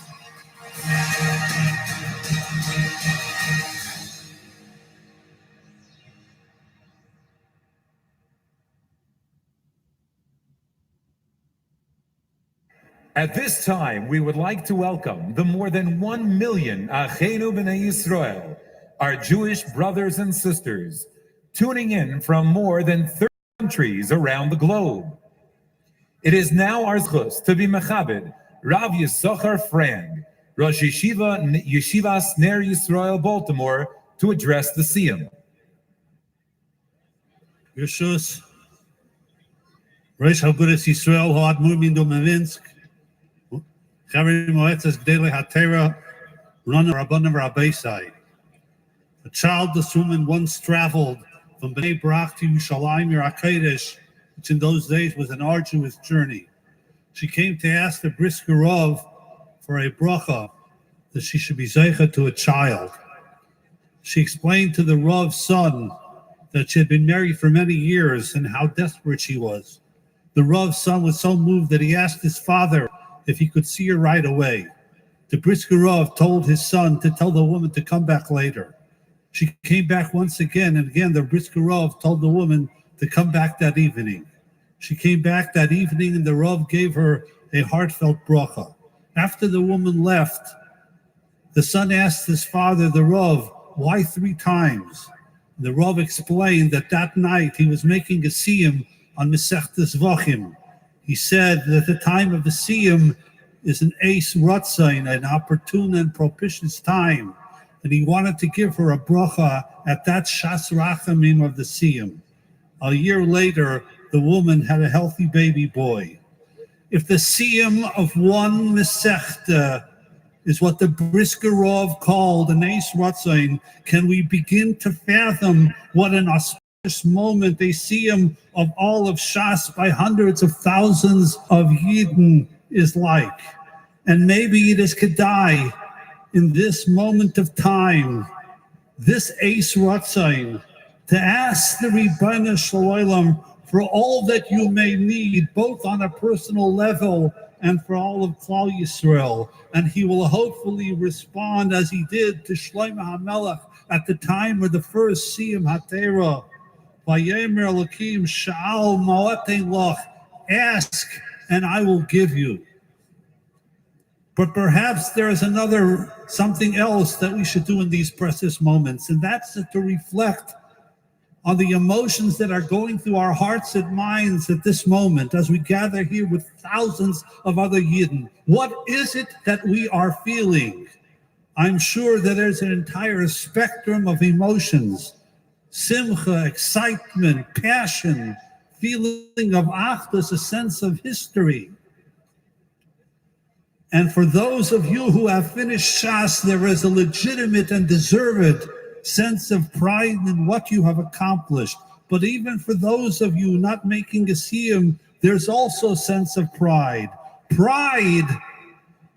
At this time, we would like to welcome the more than 1 million Achenu B'nai Yisrael, our Jewish brothers and sisters, tuning in from more than 30 countries around the globe. It is now our zchus to be mechabed Rav Yisachar Frang, Rosh Yeshivas Ner Yisrael, Baltimore, to address the Siyum. Yeshus, Rosh Hagudas Yisrael, Hoad Mumin do Mavinsk, Chaver Moetzes Gdele Hatera, Runner Rabbanim Rabbeisai. A childless woman once traveled from Bnei Brak to Yerushalayim Yerakedesh, which in those days was an arduous journey. She came to ask the Brisker Rav for a bracha that she should be zeicha to a child. She explained to the Rav's son that she had been married for many years and how desperate she was. The Rav's son was so moved that he asked his father if he could see her right away. The Brisker Rav told his son to tell the woman to come back later. She came back once again, and again the Brisker Rav told the woman to come back that evening. She came back that evening, and the Rav gave her a heartfelt bracha. After the woman left, the son asked his father, the Rav, why 3 times? The Rav explained that that night he was making a Siyum on Masechtas Vachim. He said that the time of the Siyum is an Eis Ratzain, an opportune and propitious time, and he wanted to give her a bracha at that Shas Rachamim of the Siyum. A year later, the woman had a healthy baby boy. If the Siyum of one Masechta is what the Brisker Rav called an Eis Ratzain, can we begin to fathom what an auspicious moment a Siyum of all of Shas by hundreds of thousands of Yidden is like? And maybe it is Kedai in this moment of time, this Eis Ratzain, to ask the Ribono Shel Olam for all that you may need, both on a personal level and for all of Klal Yisrael. And he will hopefully respond as he did to Shlomo HaMelech at the time of the first Siyum HaTorah. Vayemer Elokim Sha'al Ma'atein Lach, ask and I will give you. But perhaps there is something else that we should do in these precious moments, and that's to reflect on the emotions that are going through our hearts and minds at this moment as we gather here with thousands of other Yidden. What is it that we are feeling? I'm sure that there's an entire spectrum of emotions: simcha, excitement, passion, feeling of achdus, a sense of history. And for those of you who have finished Shas, there is a legitimate and deserved sense of pride in what you have accomplished. But even for those of you not making a Siyum, there's also a sense of pride. Pride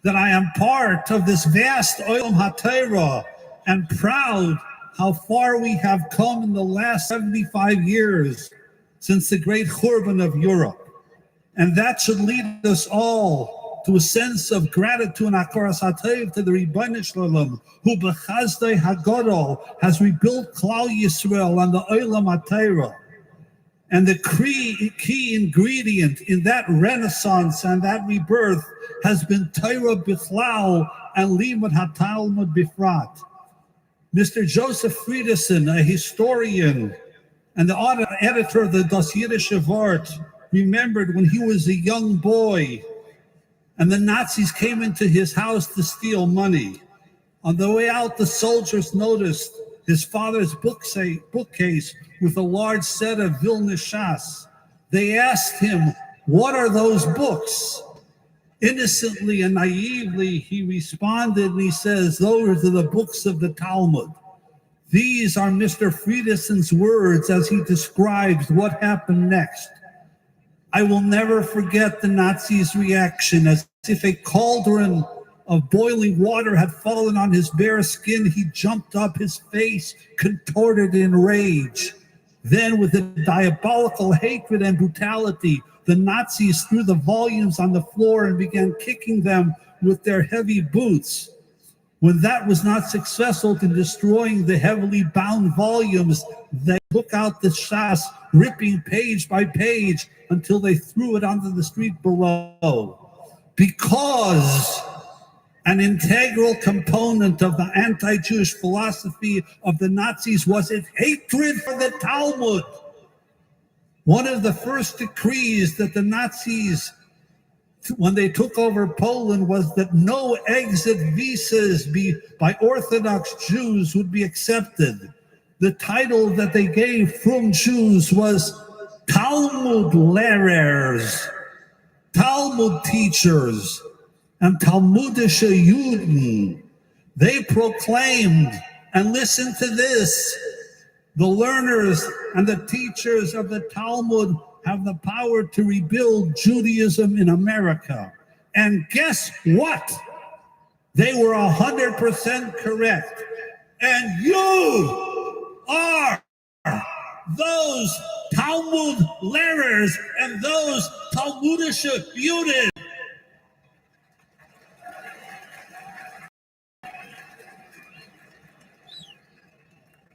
that I am part of this vast Olam HaTorah, and proud how far we have come in the last 75 years since the great Churban of Europe. And that should lead us all to a sense of gratitude and hakaras hatov to the Ribono Shel Olam, who b'chazdei hagadol has rebuilt Klal Yisrael and the Olam HaTorah. And the key ingredient in that renaissance and that rebirth has been Torah bichlal and Limud HaTalmud bifrat. Mr. Joseph Friedison, a historian and the editor of the Das Yiddische Wort, remembered when he was a young boy and the Nazis came into his house to steal money. On the way out, the soldiers noticed his father's bookcase with a large set of Vilna Shas. They asked him, "What are those books?" Innocently and naively, he responded, and he says, "Those are the books of the Talmud." These are Mr. Friedison's words as he describes what happened next. I will never forget the Nazis' reaction. As if a cauldron of boiling water had fallen on his bare skin, he jumped up, his face contorted in rage. Then, with a diabolical hatred and brutality, the Nazis threw the volumes on the floor and began kicking them with their heavy boots. When that was not successful in destroying the heavily bound volumes, they took out the Shas, ripping page by page until they threw it onto the street below. Because an integral component of the anti-Jewish philosophy of the Nazis was its hatred for the Talmud. One of the first decrees that the Nazis, when they took over Poland, was that no exit visas by Orthodox Jews would be accepted. The title that they gave from Jews was Talmud Lehrers, Talmud teachers, and Talmudische Juden. They proclaimed, and listen to this, the learners and the teachers of the Talmud have the power to rebuild Judaism in America. And guess what? They were 100% correct. And you are those Talmud learners and those Talmudische Juden.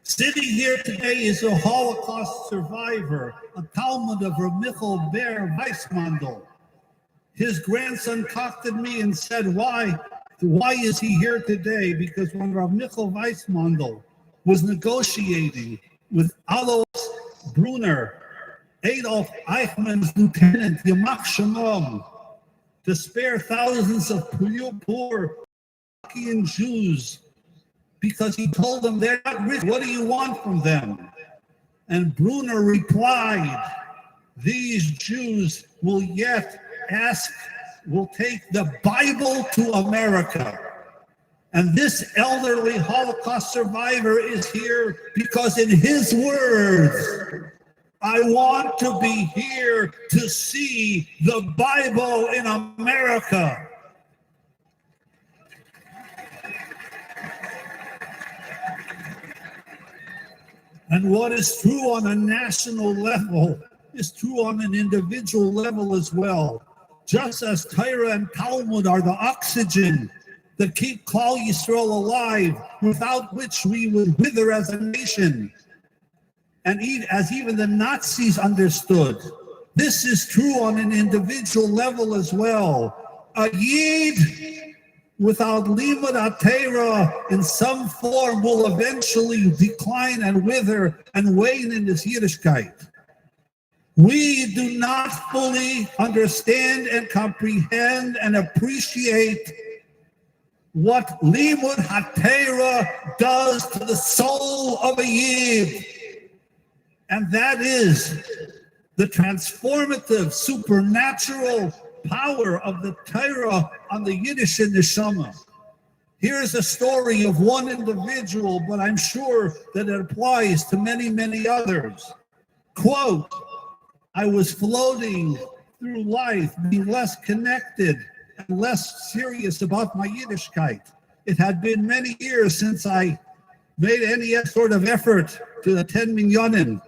Sitting here today is a Holocaust survivor, a Talmud of Rav Michael Ber Weissmandel. His grandson contacted me and said, why is he here today? Because when Rav Michael Weissmandel was negotiating with Alois Brunner, Adolf Eichmann's lieutenant, Yamach Shalom, to spare thousands of poor Iraqi Jews, because he told them they're not rich. What do you want from them? And Brunner replied, these Jews will take the Bible to America. And this elderly Holocaust survivor is here because in his words, I want to be here to see the Bible in America. And what is true on a national level is true on an individual level as well. Just as Torah and Talmud are the oxygen that keep Klal Yisrael alive, without which we would wither as a nation. And as even the Nazis understood, this is true on an individual level as well. A Yid without limud HaTorah in some form will eventually decline and wither and wane in his Yiddishkeit. We do not fully understand and comprehend and appreciate what limud HaTorah does to the soul of a Yid. And that is the transformative, supernatural power of the Torah on the Yiddish neshama. Here's a story of one individual, but I'm sure that it applies to many, many others. Quote, I was floating through life, being less connected and less serious about my Yiddishkeit. It had been many years since I made any sort of effort to attend minyanim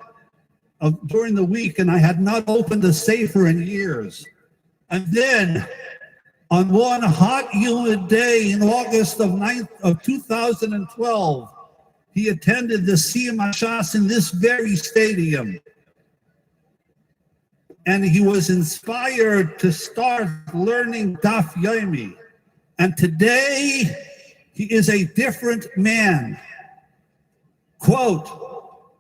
during the week, and I had not opened a sefer in years. And then, on one hot, humid day in August of 2012, he attended the Siyum Hashas in this very stadium. And he was inspired to start learning Daf Yomi. And today, he is a different man. Quote,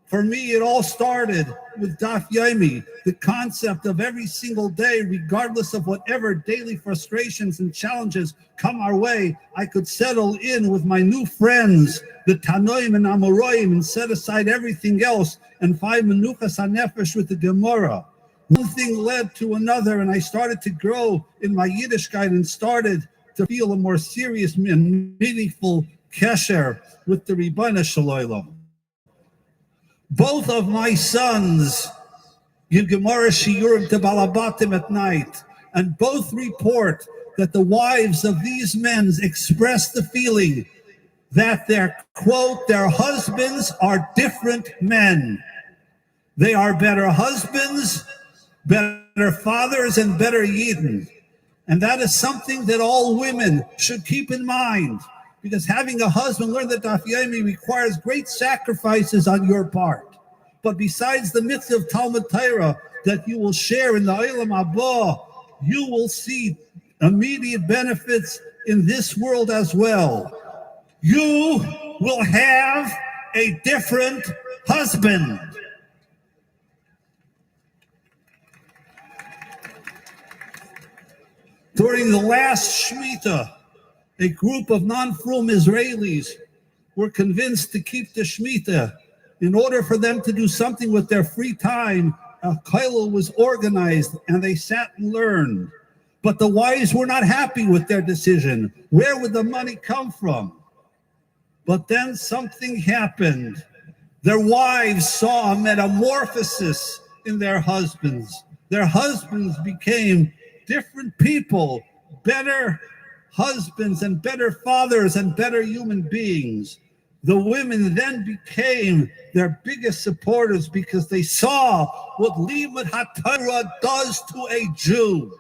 for me, it all started with Daf Yomi, the concept of every single day, regardless of whatever daily frustrations and challenges come our way, I could settle in with my new friends, the Tanoim and Amoraim, and set aside everything else and find Menuchas HaNefesh with the Gemara. One thing led to another, and I started to grow in my Yiddishkeit and started to feel a more serious and meaningful kesher with the Ribbana Shalom. Both of my sons give Gemara Shiurim to Balabatim at night, and both report that the wives of these men express the feeling that their husbands are different men. They are better husbands, better fathers, and better Yidden. And that is something that all women should keep in mind, because having a husband learn the Daf Yomi requires great sacrifices on your part. But besides the mitzvah of Talmud Torah that you will share in the Olam Haba, you will see immediate benefits in this world as well. You will have a different husband. During the last Shemitah, a group of non-frum Israelis were convinced to keep the Shemitah. In order for them to do something with their free time, a kollel was organized and they sat and learned. But the wives were not happy with their decision. Where would the money come from? But then something happened. Their wives saw a metamorphosis in their husbands. Their husbands became different people, better husbands and better fathers and better human beings. The women then became their biggest supporters because they saw what Limud HaTorah does to a Jew.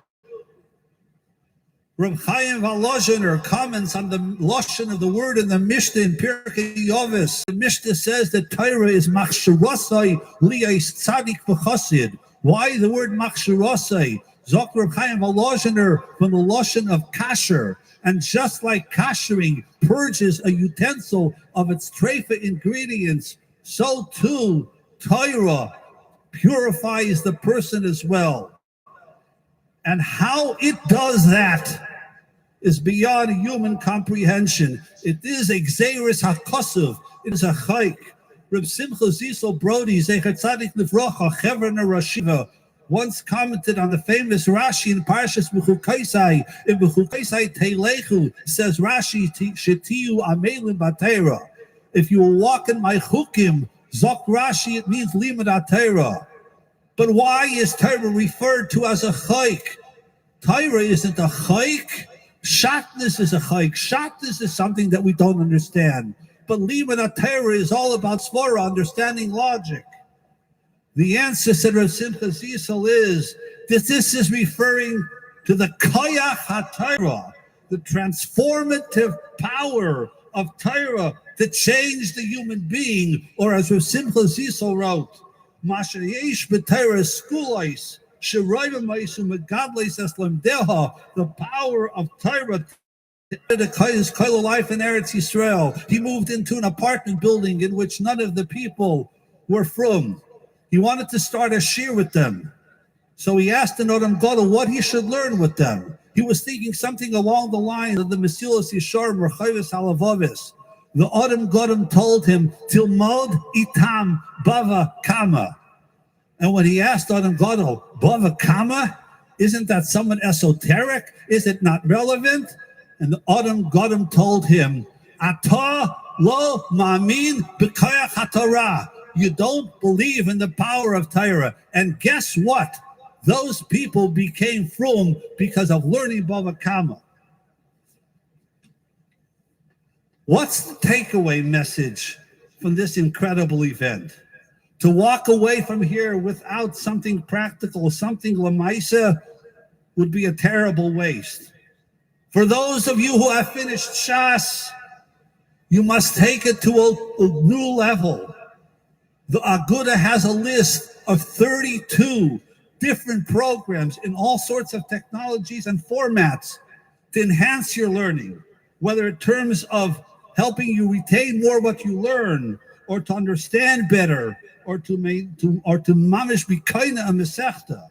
Reb Chaim Volozhiner comments on the lashon of the word in the Mishnah in Pirkei Yovis. The Mishnah says that Torah is machshirosai liyais tzadik v'chasid. Why the word machshirosai? Zok Reb Chaim Volozhiner from the lashon of kasher. And just like kashering purges a utensil of its treifa ingredients, so too Torah purifies the person as well. And how it does that is beyond human comprehension. It is a gzeiris hakasuv. It is a chayk. Reb Simcha Zisel Brody, Zecher Tzadik Livrocha, Chevron Rashiva, once commented on the famous Rashi in Parshas Bechukaisai. In Bechukaisai Teilechu, says Rashi, Shetiu Amelim Batera. If you walk in my chukim, Zok Rashi, it means Limud HaTorah. But why is Torah referred to as a chayk? Torah isn't a chayk. Shatnez is a chayk. Shatnez is something that we don't understand. But Limud HaTorah is all about svara, understanding logic. The answer, said Rav Simcha Zisel, is that this is referring to the koyach HaTorah, the transformative power of Torah to change the human being, or as Rav Simcha Zisel wrote, Masha yesh b'Torah skulais, shirayim ma'isum megadleis eslam deha, the power of Torah to his Kol life in Eretz Yisrael. He moved into an apartment building in which none of the people were from. He wanted to start a shir with them. So he asked the Odom Gadol what he should learn with them. He was thinking something along the lines of the Mesilas Yesharim or Chayvus Halavavis. The Odom Gadol told him, Tilmod itam bava kama. And when he asked Odom Gadol, bava kama, isn't that somewhat esoteric? Is it not relevant? And the Odom Gadol told him, Ata lo ma'amin b'koyach haTorah. You don't believe in the power of Torah. And guess what? Those people became frum because of learning Bava Kama. What's the takeaway message from this incredible event? To walk away from here without something practical, something lamaisa, would be a terrible waste. For those of you who have finished Shas, you must take it to a new level. The Aguda has a list of 32 different programs in all sorts of technologies and formats to enhance your learning, whether in terms of helping you retain more what you learn, or to understand better, or to mamish bikaina a mesechta,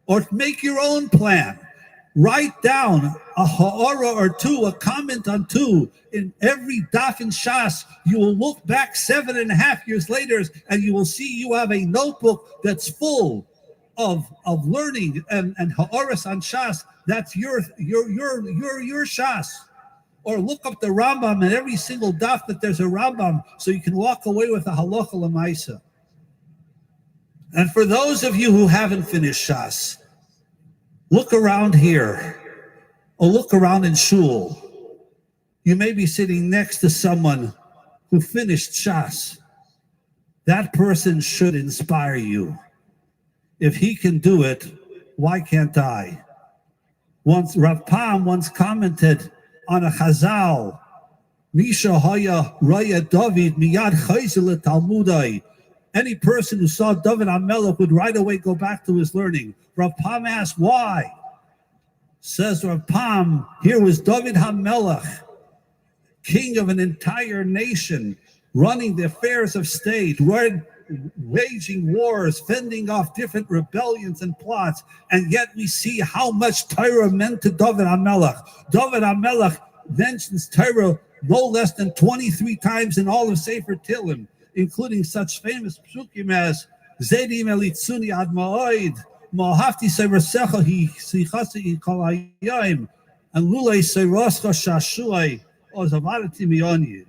or to make your own plan. Write down a ha'ara or two, a comment on two. In every daf in Shas, you will look back 7.5 years later, and you will see you have a notebook that's full of learning and ha'aras on Shas. That's your Shas. Or look up the Rambam, and every single daf that there's a Rambam, so you can walk away with a halacha l'maisa. And for those of you who haven't finished Shas, look around here, or look around in shul. You may be sitting next to someone who finished Shas. That person should inspire you. If he can do it, why can't I? Once Rav Pam once commented on a Chazal, Misha Haya Raya David Miyad Chayzel Talmudai. Any person who saw David HaMelech would right away go back to his learning. Rav Pam asked why. Says Rav Pam, here was David HaMelech, king of an entire nation, running the affairs of state, waging wars, fending off different rebellions and plots, and yet we see how much Torah meant to David HaMelech. David HaMelech mentions Torah no less than 23 times in all of Sefer Tehillim, including such famous psukim as Zedim Elitzuni Ad Ma'oid, Ma'ahafti Seversecha Hi Sichasi Kol Hayayim, and Lulei Seiroscha Shashuai Ozavadati Miyoni.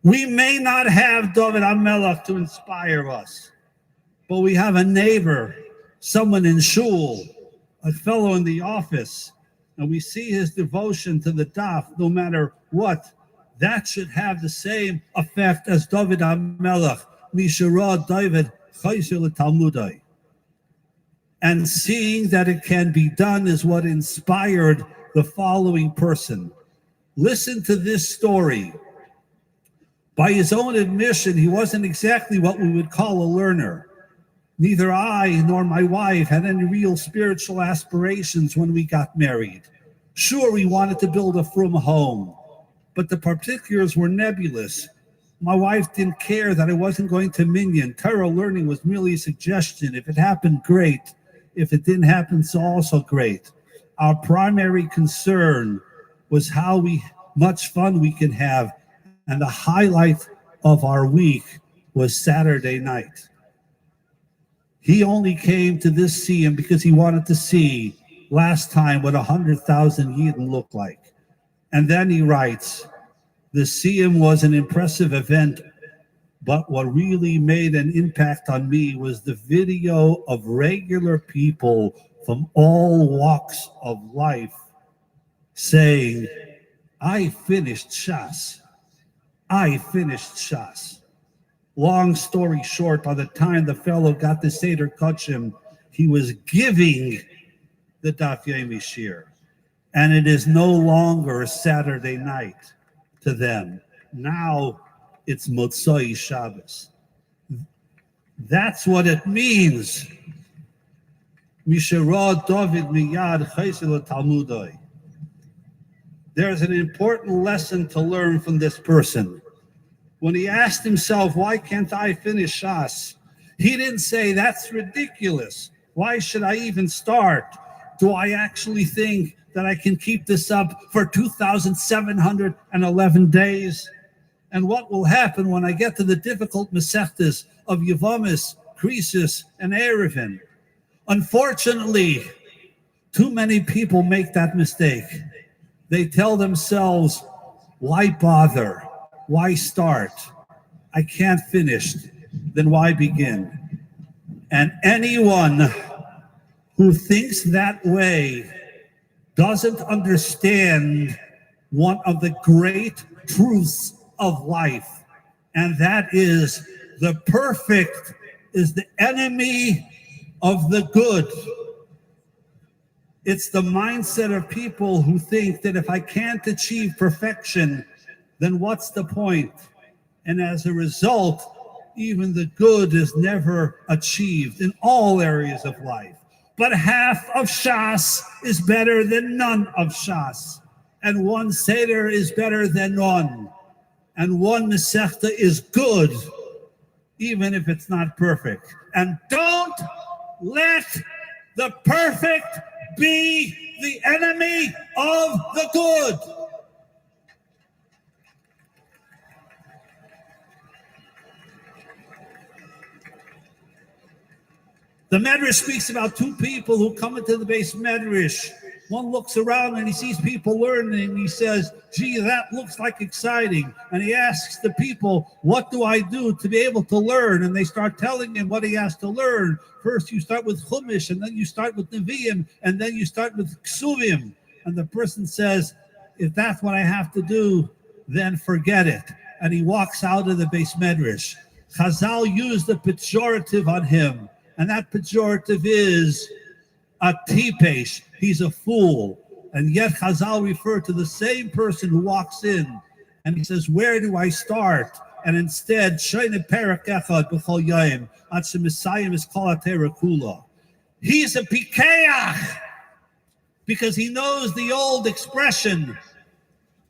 We may not have David HaMelech to inspire us, but we have a neighbor, someone in shul, a fellow in the office, and we see his devotion to the daf no matter what that should have the same effect as David HaMelech, Mishara David Chayzer Talmudai. And seeing that it can be done is what inspired the following person. Listen to this story. By his own admission, he wasn't exactly what we would call a learner. Neither I nor my wife had any real spiritual aspirations when we got married. Sure, we wanted to build a frum home, but the particulars were nebulous. My wife didn't care that I wasn't going to minyan. Torah learning was merely a suggestion. If it happened, great. If it didn't happen, so also great. Our primary concern was how much fun we can have, and the highlight of our week was Saturday night. He only came to this Siyum because he wanted to see last time what 100,000 Yidden looked like. And then he writes, the Siyum was an impressive event, but what really made an impact on me was the video of regular people from all walks of life saying, I finished Shas. I finished Shas. Long story short, by the time the fellow got the Seder Kachim, he was giving the Daf Yomi Shir. And it is no longer Saturday night to them. Now it's Motzai Shabbos. That's what it means. Mishara David Miyad Chayzel Talmudai. There's an important lesson to learn from this person. When he asked himself, why can't I finish Shas? He didn't say, that's ridiculous. Why should I even start? Do I actually think that I can keep this up for 2,711 days? And what will happen when I get to the difficult Masechtas of Yevamis, Krisis, and Erevin? Unfortunately, too many people make that mistake. They tell themselves, why bother? Why start? I can't finish. Then why begin? And anyone who thinks that way doesn't understand one of the great truths of life, and that is the perfect is the enemy of the good. It's the mindset of people who think that if I can't achieve perfection, then what's the point? And as a result, even the good is never achieved in all areas of life. But half of Shas is better than none of Shas. And one Seder is better than none. And one Masechta is good, even if it's not perfect. And don't let the perfect be the enemy of the good. The Medrash speaks about two people who come into the base Medrash. One looks around and he sees people learning and he says, gee, that looks like exciting. And he asks the people, what do I do to be able to learn? And they start telling him what he has to learn. First you start with Chumash, and then you start with Nevi'im, and then you start with Ksuvim. And the person says, if that's what I have to do, then forget it. And he walks out of the base Medrash. Chazal used the pejorative on him. And that pejorative is a tipesh. He's a fool. And yet Chazal refer to the same person who walks in and he says, where do I start? And instead, Shayne Perek Echad B'chol Yom, Ad Shemisayim is Kol HaTorah Kula. He's a pikeach because he knows the old expression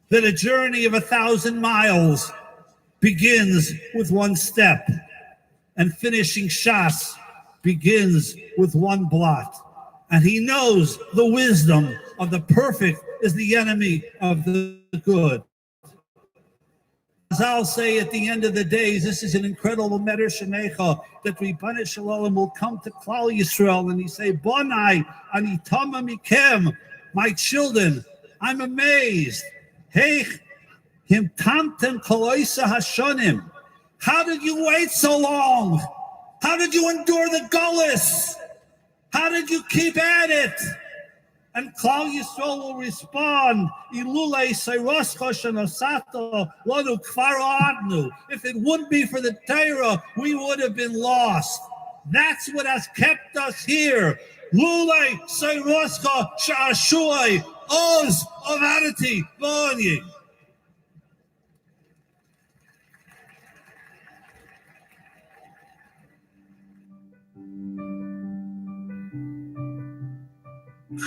that a journey of 1,000 miles begins with one step, and finishing Shas begins with one blot. And he knows the wisdom of the perfect is the enemy of the good. As I'll say at the end of the days, this is an incredible Medrash Shenecha that Ribbana Shalom will come to Klal Yisrael and he say, Bonai, ani tama mikem, my children, I'm amazed. Hey, him tamtem koloisa hashonim. How did you wait so long? How did you endure the gullus? How did you keep at it? And Klal Yisrael will respond, Ilulei Seiroscha Shenosato Lanu Kfaro Adnu. If it wouldn't be for the Torah, we would have been lost. That's what has kept us here. Lulei Seiroscha Sha'ashuai Oz Avarati Boni.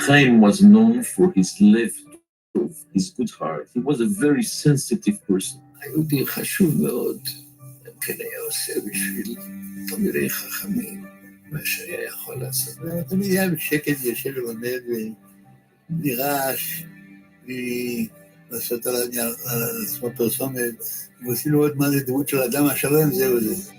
Chaim was known for his lev tov, his good heart. He was a very sensitive person. היהודי חשוב מאוד, כן היה עושה בשביל תלמידי חכמים, מה שהיה יכול לעשות. תמיד היה בשקט, יושב ולומד ונרעש, ולעשות על עצמו פרסומת, ועושים עוד מה זה דמות של אדם השלם, זהו זה.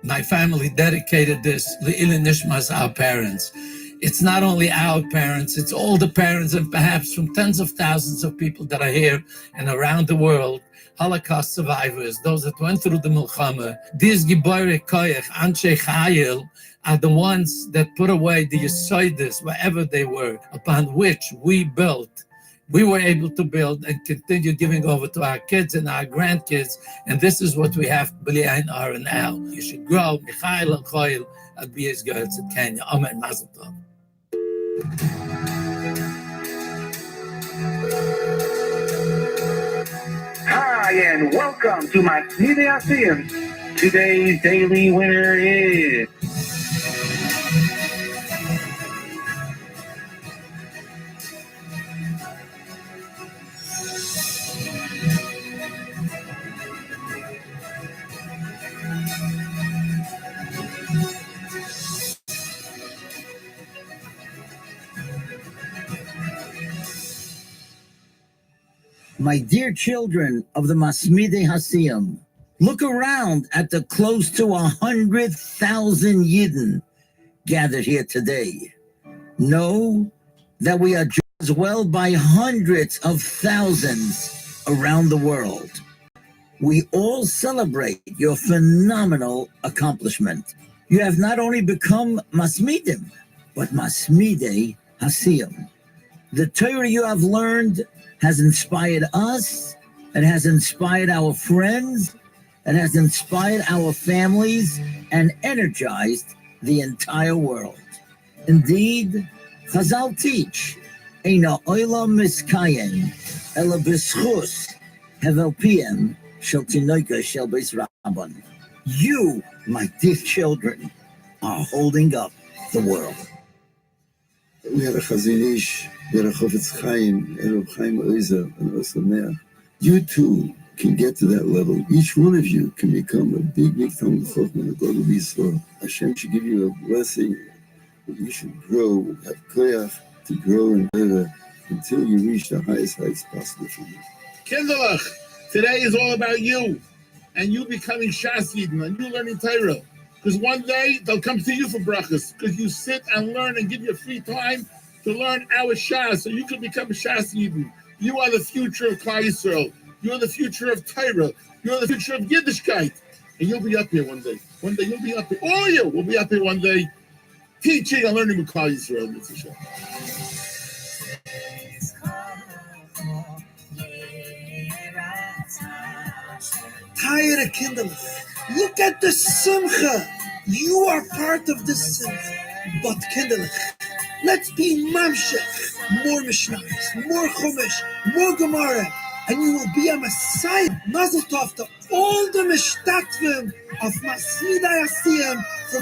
My family dedicated this Le'ilin Nishmas, our parents. It's not only our parents, it's all the parents and perhaps from tens of thousands of people that are here and around the world, Holocaust survivors, those that went through the Milchama. These Giborei Koyach, Anshe Chayil, are the ones that put away the Yesoidis, wherever they were, upon which we built. We were able to build and continue giving over to our kids and our grandkids. And this is what we have, B'li Ein Ara now. You should grow, Michael and Choyl, at B'yez Gertz at Kenya. Amen, Mazel Tov. Hi, and welcome to my Siyum Siyum. Today's daily winner is My dear children of the Masmidei Hasiyum, look around at the close to 100,000 Yidden gathered here today. Know that we are joined as well by hundreds of thousands around the world. We all celebrate your phenomenal accomplishment. You have not only become Masmidim, but Masmidei Hasiyum. The Torah you have learned has inspired us, it has inspired our friends, it has inspired our families, and energized the entire world. Indeed, Chazal teach, Eina olam miskayem, ela b'schus hevel piem shel tinoika shel beis rabban. You, my dear children, are holding up the world. We had a Chazon Ish, we had a Chofetz Chaim, Reb Chaim Oizer, and Osameach. You too can get to that level. Each one of you can become a big Talmid Chacham and a God of Yisrael. Hashem should give you a blessing that you should grow, have koyach to grow and better until you reach the highest heights possible for you. Kinderlach, today is all about you and you becoming Shas Yidden and you learning Torah. Because one day they'll come to you for brachas because you sit and learn and give your free time to learn our Shas so you can become a Shas Yidden. You are the future of Klal Yisrael. You are the future of Torah. You are the future of Yiddishkeit. And you'll be up here one day. One day you'll be up here. All of you will be up here one day teaching and learning with Klal Yisrael. Tired Kinderlach. Look at the simcha. You are part of the simcha. But Kinderlach, let's be mamshech. More Mishnayos, more Chumash, more Gemara, and you will be a Messiah. Mazel tov to all the Mishtatvim of Masmidei Hasiyum from